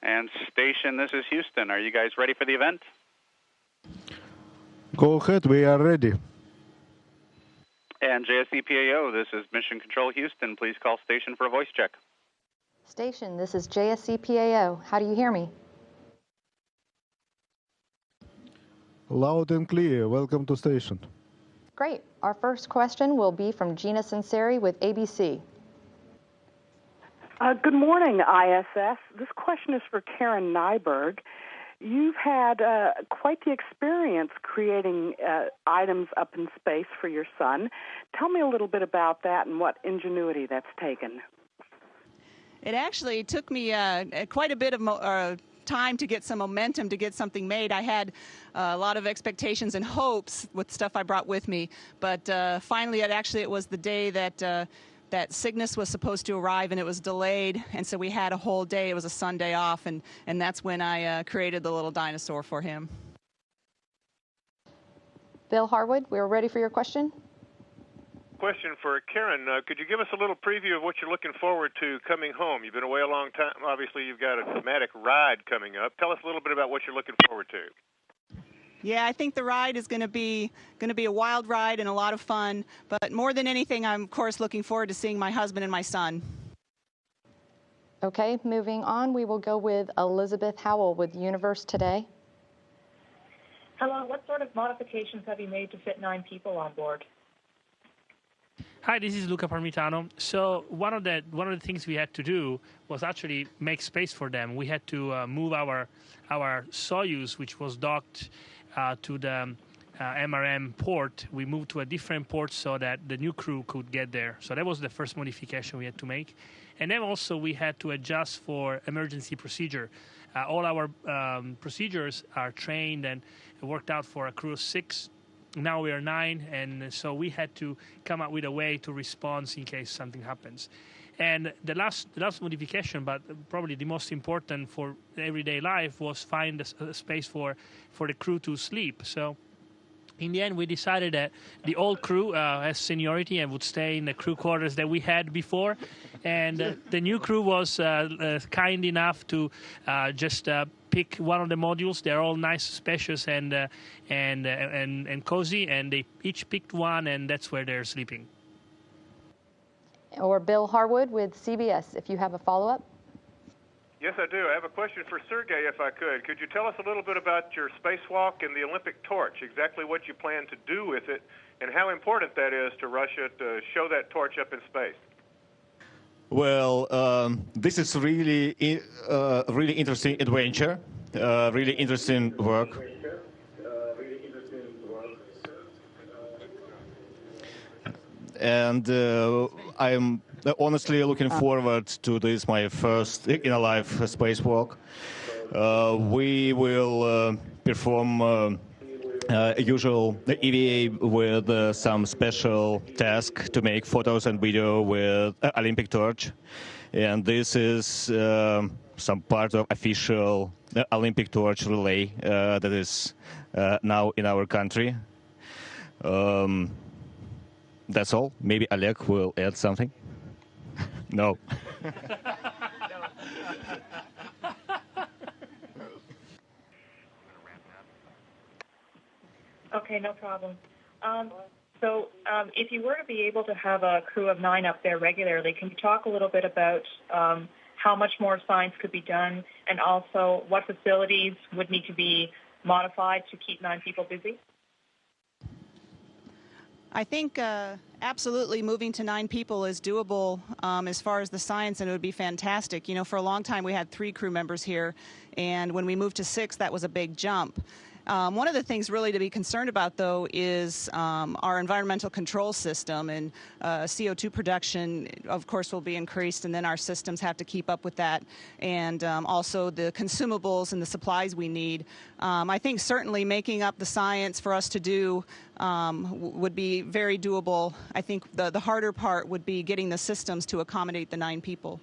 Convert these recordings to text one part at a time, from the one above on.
And station, this is Houston. Are you guys ready for the event? Go ahead, we are ready. And JSCPAO, this is Mission Control Houston. Please call station for a voice check. Station, this is JSCPAO. How do you hear me? Loud and clear. Welcome to station. Great. Our first question will be from Gina Sinceri with ABC. Good morning, ISS. This question is for Karen Nyberg. You've had quite the experience creating items up in space for your son. Tell me a little bit about that and what ingenuity that's taken. It actually took me quite a bit of time to get some momentum to get something made. I had a lot of expectations and hopes with stuff I brought with me, but finally it was the day that that Cygnus was supposed to arrive, and it was delayed, and so we had a whole day. It was a Sunday off, and that's when I created the little dinosaur for him. Bill Harwood, we're ready for your question. Question for Karen. Could you give us a little preview of what you're looking forward to coming home? You've been away a long time. Obviously, you've got a dramatic ride coming up. Tell us a little bit about what you're looking forward to. Yeah, I think the ride is going to be a wild ride and a lot of fun. But more than anything, I'm, of course, looking forward to seeing my husband and my son. Okay, moving on, we will go with Elizabeth Howell with Universe Today. Hello, what sort of modifications have you made to fit 9 people on board? Hi, this is Luca Parmitano. So one of the things we had to do was actually make space for them. We had to move our Soyuz, which was docked to the MRM port. We moved to a different port so that the new crew could get there. So that was the first modification we had to make. And then also we had to adjust for emergency procedure. All our procedures are trained and worked out for a crew of 6. Now we are 9, and so we had to come up with a way to respond in case something happens. And the last modification, but probably the most important for everyday life, was find a space for the crew to sleep. So in the end, we decided that the old crew has seniority and would stay in the crew quarters that we had before. And the new crew was kind enough to just pick one of the modules. They're all nice, spacious, and cozy. And they each picked one, and that's where they're sleeping. Or Bill Harwood with CBS, if you have a follow-up. Yes, I do. I have a question for Sergey, if I could. Could you tell us a little bit about your spacewalk and the Olympic torch, exactly what you plan to do with it, and how important that is to Russia to show that torch up in space? Well, this is really interesting adventure, really interesting work. And I'm honestly looking forward to this, my first in-a-life spacewalk. We will perform usual EVA with some special task to make photos and video with Olympic torch. And this is some part of official Olympic torch relay that is now in our country. That's all. Maybe Oleg will add something. No. Okay, no problem. So if you were to be able to have a crew of 9 up there regularly, can you talk a little bit about how much more science could be done, and also what facilities would need to be modified to keep 9 people busy? I think absolutely moving to 9 people is doable as far as the science, and it would be fantastic. You know, for a long time we had 3 crew members here, and when we moved to 6, that was a big jump. One of the things really to be concerned about, though, is our environmental control system, and CO2 production, of course, will be increased, and then our systems have to keep up with that, and also the consumables and the supplies we need. I think certainly making up the science for us to do would be very doable. I think the harder part would be getting the systems to accommodate the 9 people.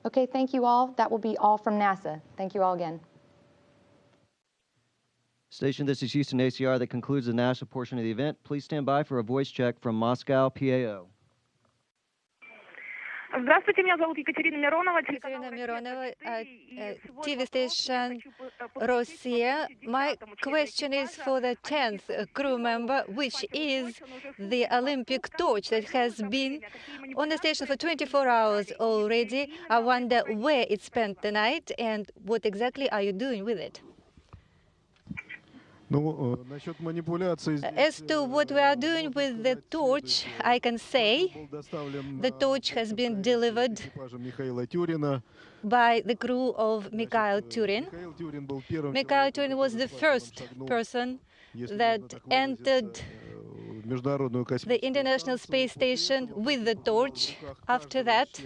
Okay, thank you all. That will be all from NASA. Thank you all again. Station, this is Houston ACR. That concludes the NASA portion of the event. Please stand by for a voice check from Moscow, PAO. Здравствуйте, меня зовут Екатерина Миронова. Екатерина Mironova, TV station Russia. My question is for the 10th crew member, which is the Olympic torch that has been on the station for 24 hours already. I wonder where it spent the night and what exactly are you doing with it? As to what we are doing with the torch, I can say the torch has been delivered by the crew of Mikhail Turin. Mikhail Turin was the first person that entered the International Space Station with the torch. After that,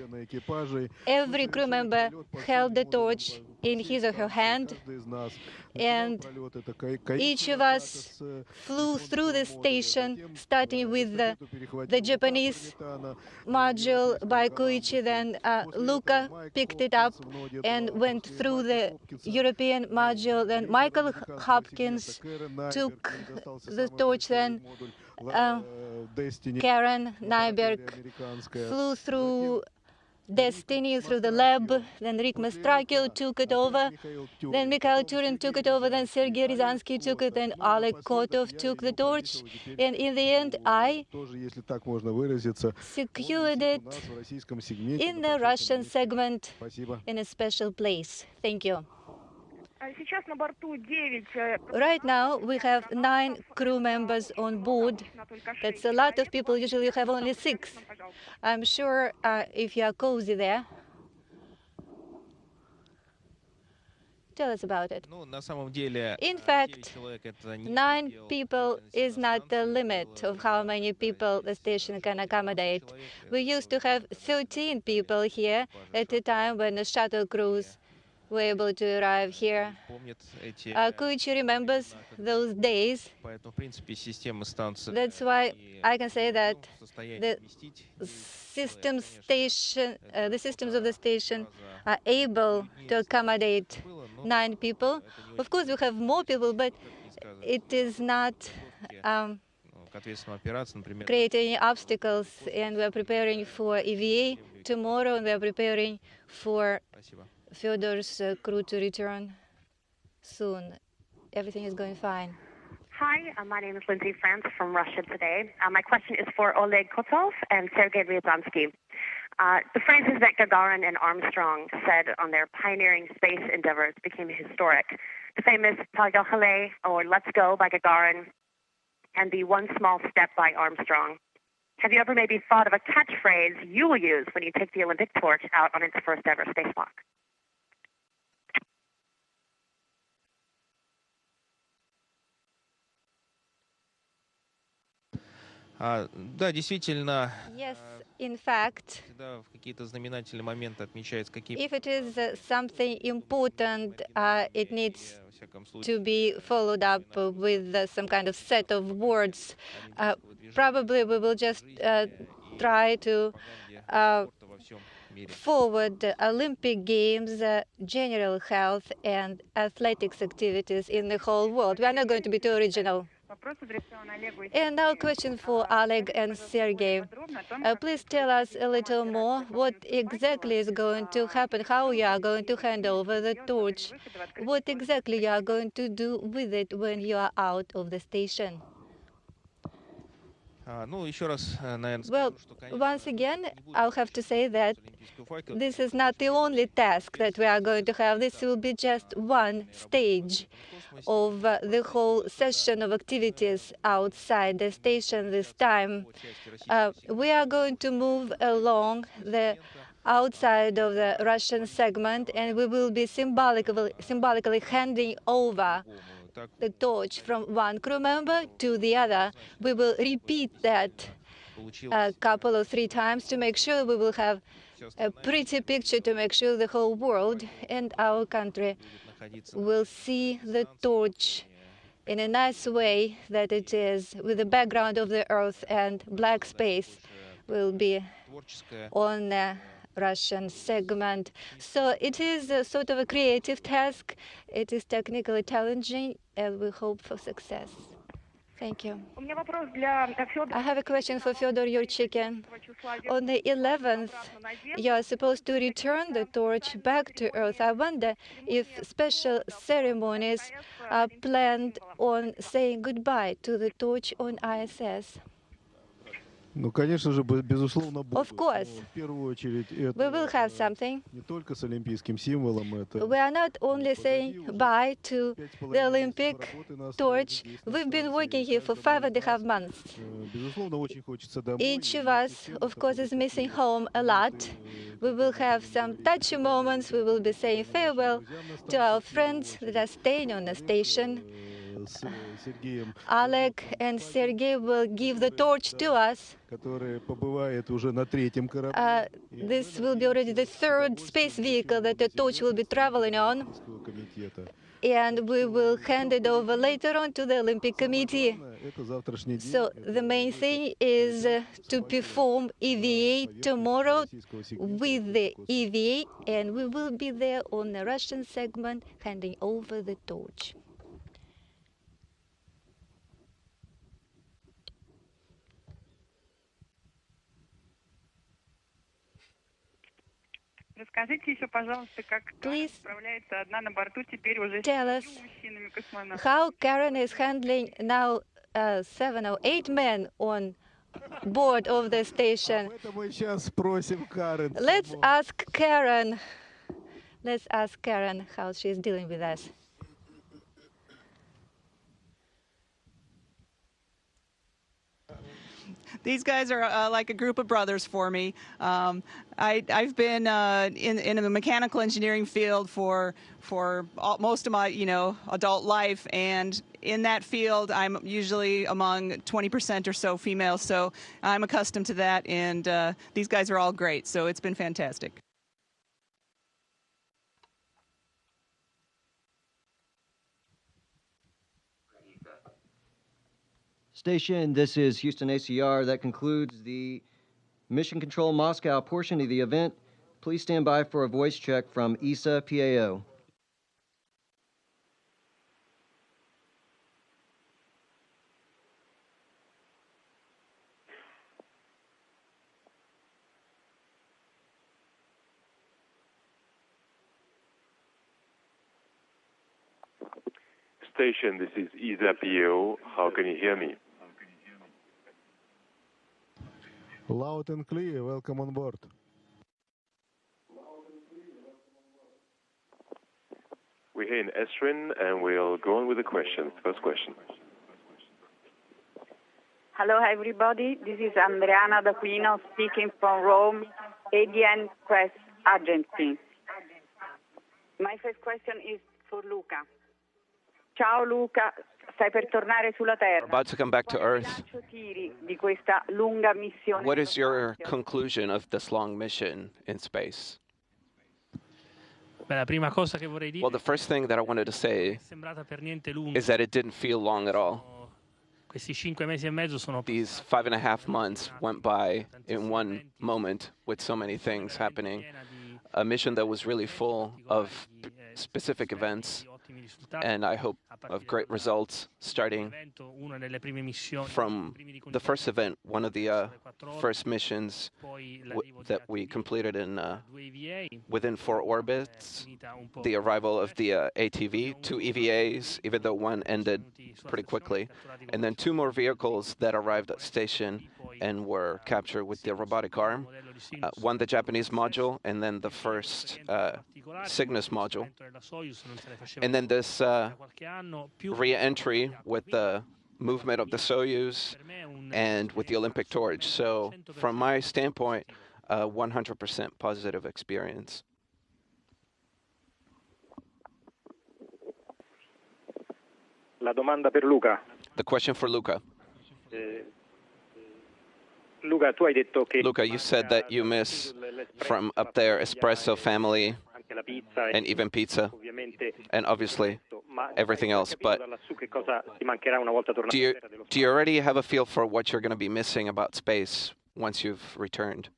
every crew member held the torch in his or her hand, and each of us flew through the station, starting with the Japanese module by Koichi. Then Luca picked it up and went through the European module. Then Michael Hopkins took the torch. Then Karen Nyberg flew through Destiny, through the lab. Then Rick Mastrakio took it over. Then Mikhail Turin took it over. Then Sergei Ryazansky took it. Then Oleg Kotov took the torch. And in the end, I secured it in the Russian segment in a special place. Thank you. Right now, we have 9 crew members on board. That's a lot of people. Usually you have only 6. I'm sure if you are cozy there. Tell us about it. In fact, 9 people is not the limit of how many people the station can accommodate. We used to have 13 people here at a time when the shuttle crews were able to arrive here. Koichi remembers those days. That's why I can say that the systems of the station are able to accommodate 9 people. Of course, we have more people, but it is not creating any obstacles. And we are preparing for EVA tomorrow, and we are preparing for Fyodor's crew to return soon. Everything is going fine. Hi, my name is Lindsay France from Russia Today. My question is for Oleg Kotov and Sergei Ryazansky. The phrases that Gagarin and Armstrong said on their pioneering space endeavors became historic. The famous Polygochale, or Let's Go by Gagarin, and the One Small Step by Armstrong. Have you ever maybe thought of a catchphrase you will use when you take the Olympic torch out on its first ever spacewalk? Yes, in fact, if it is something important, it needs to be followed up with some kind of set of words. Probably we will just try to forward the Olympic Games, general health, and athletics activities in the whole world. We are not going to be too original. And now a question for Oleg and Sergei. Please tell us a little more what exactly is going to happen, how you are going to hand over the torch, what exactly you are going to do with it when you are out of the station. Well, once again, I'll have to say that this is not the only task that we are going to have. This will be just one stage of the whole session of activities outside the station this time. We are going to move along the outside of the Russian segment, and we will be symbolically handing over the torch from one crew member to the other. We will repeat that a couple or 3 times to make sure we will have a pretty picture, to make sure the whole world and our country will see the torch in a nice way that it is, with the background of the Earth, and black space will be on the Russian segment. So it is a sort of a creative task. It is technically challenging, and we hope for success. Thank you. I have a question for Fyodor Yurchikhin. On the 11th, you are supposed to return the torch back to Earth. I wonder if special ceremonies are planned on saying goodbye to the torch on ISS. Ну, конечно же, безусловно, Of course, в первую очередь, we will have something. не только с олимпийским символом, это We are not only saying bye to the Olympic torch. We've been working here for 5.5 months. безусловно, очень хочется домой. Each of us, of course, is missing home a lot. We will have some touchy moments. We will be saying farewell to our friends that are staying on the station. Oleg and Sergei will give the torch to us. This will be already the third space vehicle that the torch will be traveling on. And we will hand it over later on to the Olympic Committee. So the main thing is to perform EVA tomorrow with the EVA, and we will be there on the Russian segment handing over the torch. Please tell us how Karen is handling now 7 or 8 men on board of the station. Let's ask Karen. Let's ask Karen how she's dealing with us. These guys are like a group of brothers for me. I've been in the mechanical engineering field for most of my adult life, and in that field I'm usually among 20% or so female. So I'm accustomed to that, and these guys are all great. So it's been fantastic. Station, this is Houston ACR. That concludes the Mission Control Moscow portion of the event. Please stand by for a voice check from ESA PAO. Station, this is ESA PAO. How can you hear me? Loud and clear. Welcome on board. We're here in Esrin, and we'll go on with the questions. First question. Hello, everybody. This is Andreana D'Aquino speaking from Rome, ADN Press Agency. My first question is for Luca. Ciao Luca, stai per tornare sulla Terra. About to come back to Earth. Di questa lunga missione. What is your conclusion of this long mission in space? Well, the first thing that I wanted to say is that it didn't feel long at all. These 5.5 months went by in one moment with so many things happening. A mission that was really full of specific events, and I hope of great results, starting from the first event, one of the first missions that we completed within 4 orbits, the arrival of the ATV, 2 EVAs, even though one ended pretty quickly, and then 2 more vehicles that arrived at station and were captured with the robotic arm, one the Japanese module, and then the first Cygnus module. And then this re-entry with the movement of the Soyuz and with the Olympic torch. So from my standpoint, 100% positive experience. La domanda per Luca. The question for Luca. Luca, you said that you miss from up there espresso family and even pizza, and obviously everything else. But do you already have a feel for what you're going to be missing about space once you've returned?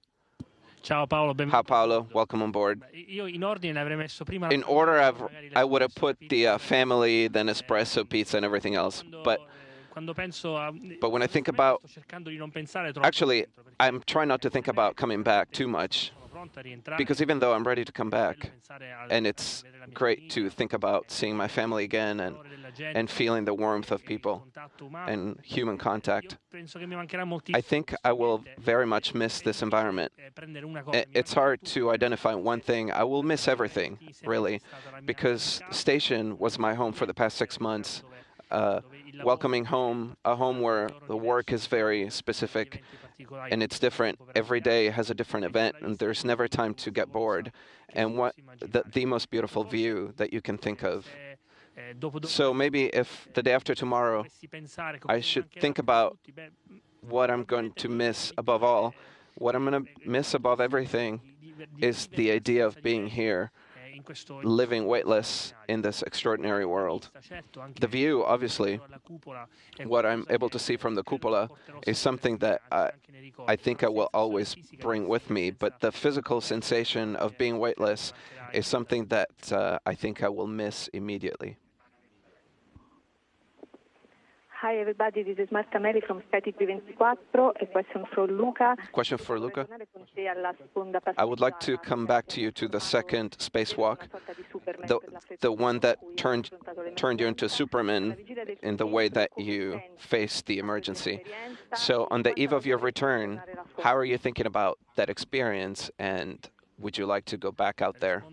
Ciao Paolo, Hi Paolo, welcome on board. In order, I would have put the family, then espresso, pizza, and everything else. But But when I think about, actually, I'm trying not to think about coming back too much, because even though I'm ready to come back, and it's great to think about seeing my family again and feeling the warmth of people and human contact, I think I will very much miss this environment. It's hard to identify one thing. I will miss everything, really, because the station was my home for the past 6 months. Welcoming home, a home where the work is very specific and it's different. Every day has a different event, and there's never time to get bored. And what the most beautiful view that you can think of. So maybe if the day after tomorrow, I should think about what I'm going to miss above all. What I'm going to miss above everything is the idea of being here, living weightless in this extraordinary world. The view, obviously, what I'm able to see from the cupola is something that I think I will always bring with me, but the physical sensation of being weightless is something that I think I will miss immediately. Hi everybody, this is Marta Meli from Static 24. A question for Luca. Question for Luca. I would like to come back to you to the second spacewalk, the one that turned you into Superman in the way that you faced the emergency. So on the eve of your return, how are you thinking about that experience, and would you like to go back out there?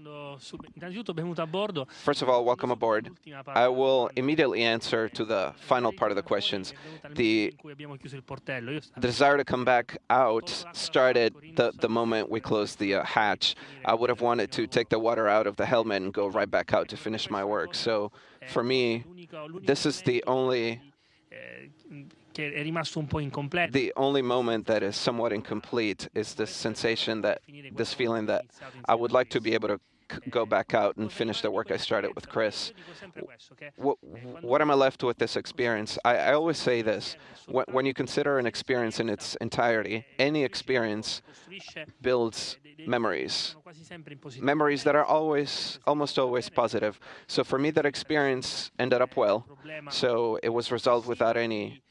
First of all, welcome aboard. I will immediately answer to the final part of the questions. The desire to come back out started the moment we closed the hatch. I would have wanted to take the water out of the helmet and go right back out to finish my work. So for me, this is the only moment that is somewhat incomplete is this sensation, this feeling that I would like to be able to go back out and finish the work I started with Chris. What am I left with this experience? I always say this. When you consider an experience in its entirety, any experience builds memories. Memories that are almost always positive. So for me, that experience ended up well. So it was resolved without any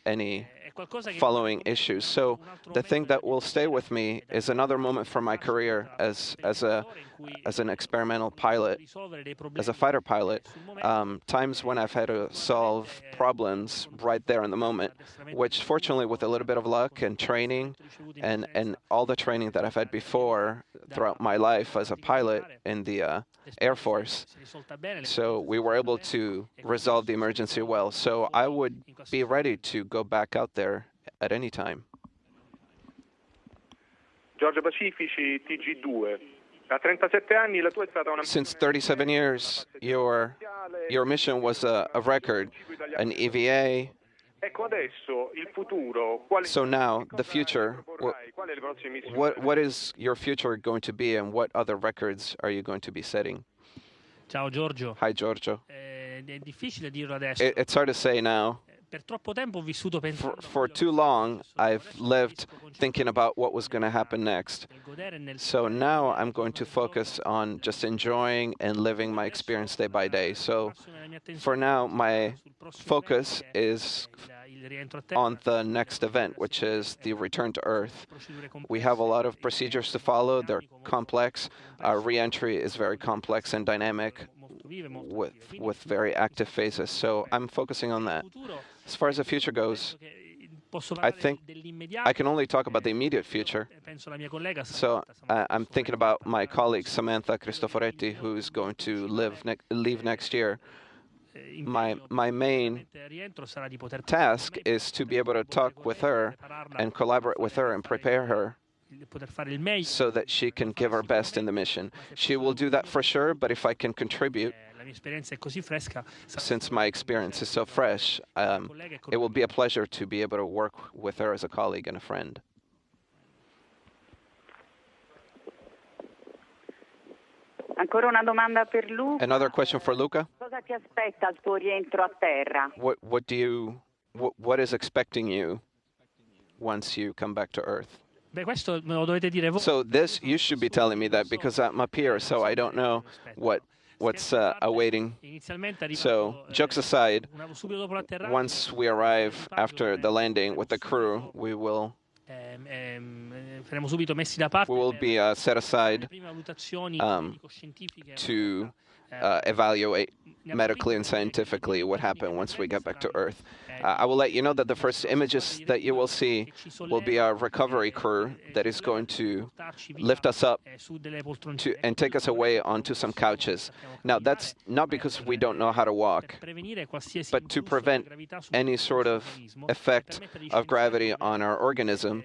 following issues. So the thing that will stay with me is another moment from my career as an experimental pilot, as a fighter pilot. Times when I've had to solve problems right there in the moment, which fortunately with a little bit of luck and training and all the training that I've had before throughout my life as a pilot in the Air Force. So we were able to resolve the emergency well. So I would be ready to go back out there at any time. Giorgio Pacifici, TG2. Since 37 years, your mission was a record, an EVA. So now, the future, what is your future going to be, and what other records are you going to be setting? Ciao Giorgio. Hi Giorgio. È difficile dirlo adesso. It's hard to say now. Per troppo tempo ho vissuto pensando. For too long, I've lived thinking about what was going to happen next. So now I'm going to focus on just enjoying and living my experience day by day. So for now, my focus is on the next event, which is the return to Earth. We have a lot of procedures to follow. They're complex. Our re-entry is very complex and dynamic with very active phases. So I'm focusing on that. As far as the future goes, I think I can only talk about the immediate future. So I'm thinking about my colleague Samantha Cristoforetti, who's going to leave next year. My main task is to be able to talk with her and collaborate with her and prepare her so that she can give her best in the mission. She will do that for sure, but if I can contribute, since my experience is so fresh, it will be a pleasure to be able to work with her as a colleague and a friend. Ancora una domanda per Luca. Another question for Luca. Cosa ti aspetta al tuo rientro a terra? What is expecting you once you come back to Earth? So this, you should be telling me that, because I'm up here, so I don't know what what's awaiting. So, jokes aside, once we arrive after the landing with the crew, we will be set aside to evaluate medically and scientifically what happened once we get back to Earth. I will let you know that the first images that you will see will be our recovery crew that is going to lift us up and take us away onto some couches. Now, that's not because we don't know how to walk, but to prevent any sort of effect of gravity on our organism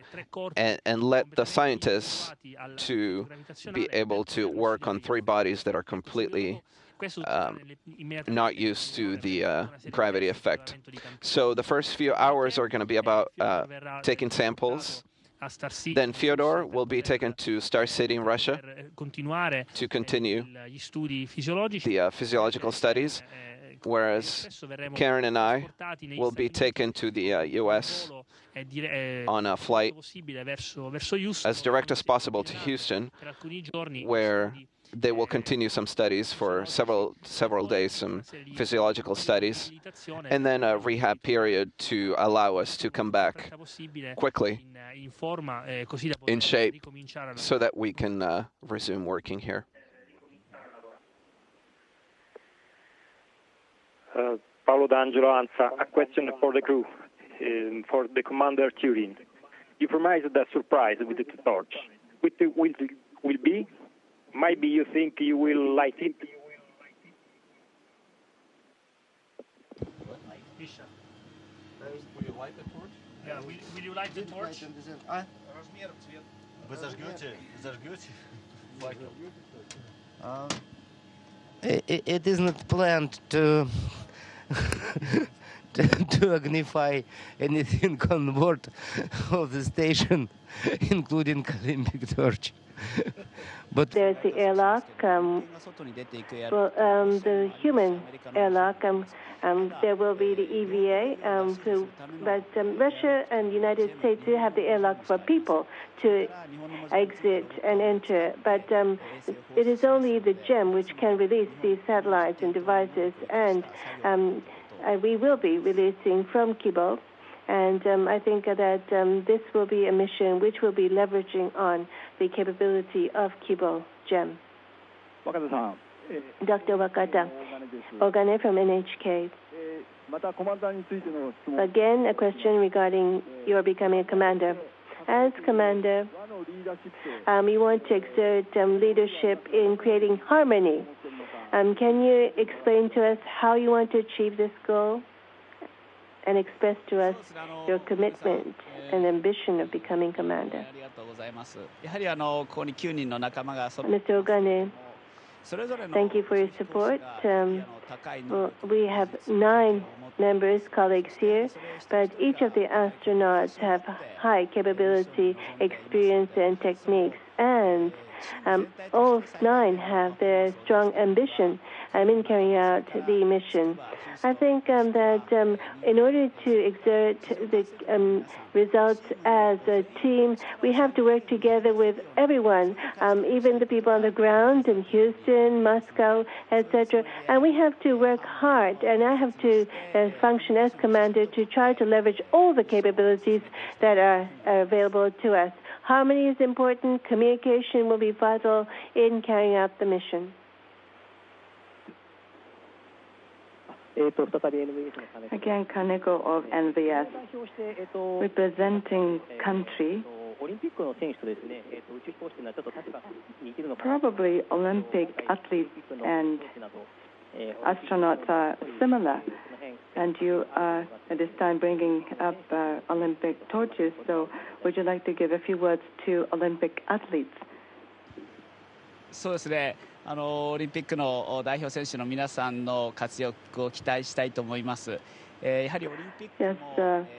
and let the scientists to be able to work on 3 bodies that are completely not used to the gravity effect. So the first few hours are going to be about taking samples. Then Fyodor will be taken to Star City in Russia to continue the physiological studies, whereas Karen and I will be taken to the U.S. on a flight as direct as possible to Houston, where they will continue some studies for several days, some physiological studies, and then a rehab period to allow us to come back quickly in shape so that we can resume working here. Paolo D'Angelo, ANSA. A question for the crew, for the Commander Turin. You promised a surprise with the torch. What will be? Maybe you think you will light it? Will you light the torch? Yeah, will you light the torch? It is not planned to to ignify anything on board of the station, including Olympic torch. But there's the airlock, the human airlock. There will be the EVA, but Russia and the United States do have the airlock for people to exit and enter. But it is only the GEM which can release these satellites and devices, and we will be releasing from Kibo. And I think that this will be a mission which will be leveraging on the capability of Kibo GEM. Dr. Wakata, Ogane from NHK. Again, a question regarding your becoming a commander. As commander, we want to exert leadership in creating harmony. Can you explain to us how you want to achieve this goal and express to us your commitment and ambition of becoming commander? Mr. Ogane, thank you for your support. We have 9 members, colleagues here, but each of the astronauts have high capability, experience, and techniques, and all 9 have their strong ambition in carrying out the mission. I think that in order to exert the results as a team, we have to work together with everyone, even the people on the ground in Houston, Moscow, etc. And we have to work hard, and I have to function as commander to try to leverage all the capabilities that are available to us. Harmony is important. Communication will be vital in carrying out the mission. Again, Kaneko of NVS, representing country. Probably Olympic athletes and astronauts are similar, and you are at this time bringing up Olympic torches. So, would you like to give a few words to Olympic athletes? そうですね。オリンピックの代表選手の皆さんの活躍を期待したいと思います。やはりオリンピックも